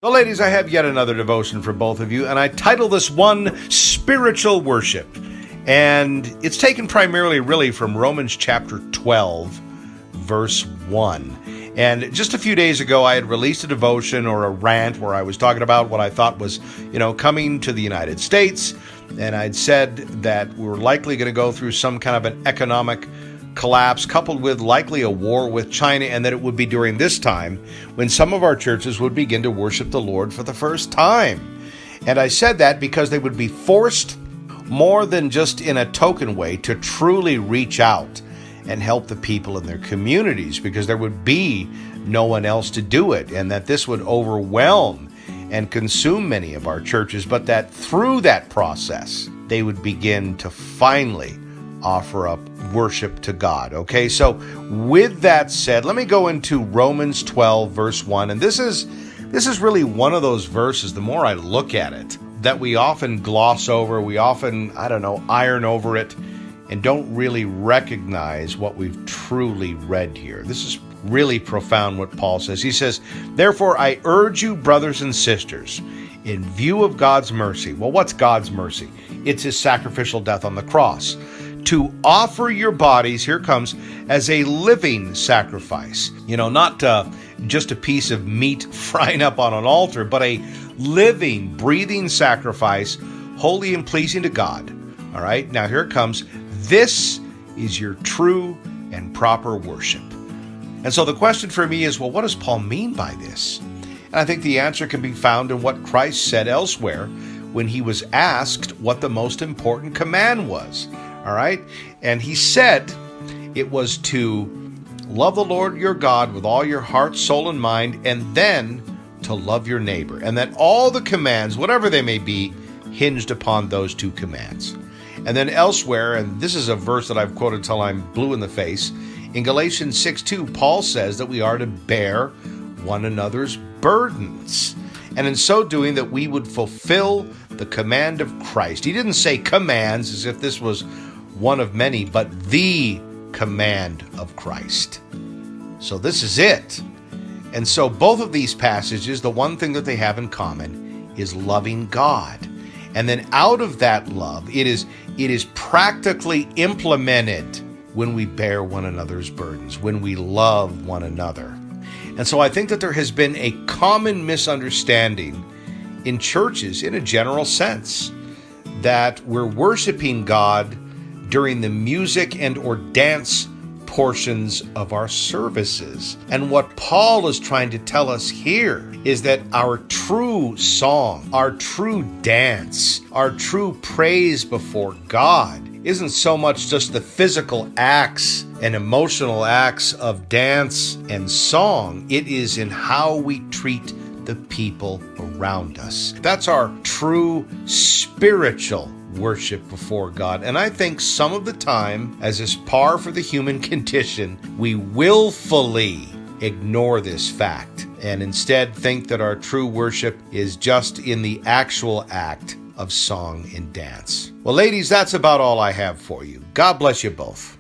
Well, ladies, I have yet another devotion for both of you, and I title this one Spiritual Worship. And it's taken primarily really from Romans chapter 12, verse 1. And just a few days ago, I had released a devotion or a rant where I was talking about what I thought was, coming to the United States. And I'd said that we were likely going to go through some kind of an economic collapse coupled with likely a war with China, and that it would be during this time when some of our churches would begin to worship the Lord for the first time. And I said that because they would be forced, more than just in a token way, to truly reach out and help the people in their communities, because there would be no one else to do it, and that this would overwhelm and consume many of our churches, but that through that process, they would begin to finally offer up worship to God. Okay, so with that said, let me go into Romans 12, verse 1. And this is really one of those verses, the more I look at it, that we often gloss over, we often, iron over it, and don't really recognize what we've truly read here. This is really profound what Paul says. He says, "Therefore I urge you, brothers and sisters, in view of God's mercy." Well, what's God's mercy? It's his sacrificial death on the cross. "To offer your bodies," here it comes, "as a living sacrifice." Not just a piece of meat frying up on an altar, but a living, breathing sacrifice, holy and pleasing to God. All right, now here it comes. "This is your true and proper worship." And so the question for me is, well, what does Paul mean by this? And I think the answer can be found in what Christ said elsewhere when he was asked what the most important command was. All right? And he said it was to love the Lord your God with all your heart, soul, and mind, and then to love your neighbor. And that all the commands, whatever they may be, hinged upon those two commands. And then elsewhere, and this is a verse that I've quoted till I'm blue in the face, in Galatians 6:2, Paul says that we are to bear one another's burdens. And in so doing, that we would fulfill the command of Christ. He didn't say commands as if this was one of many, but the command of Christ. So this is it. And so both of these passages, the one thing that they have in common is loving God. And then out of that love, it is practically implemented when we bear one another's burdens, when we love one another. And so I think that there has been a common misunderstanding in churches, in a general sense, that we're worshiping God during the music and or dance portions of our services. And what Paul is trying to tell us here is that our true song, our true dance, our true praise before God isn't so much just the physical acts and emotional acts of dance and song. It is in how we treat the people around us. That's our true spiritual worship before God. And I think some of the time, as is par for the human condition, we willfully ignore this fact and instead think that our true worship is just in the actual act of song and dance. Well, ladies, that's about all I have for you. God bless you both.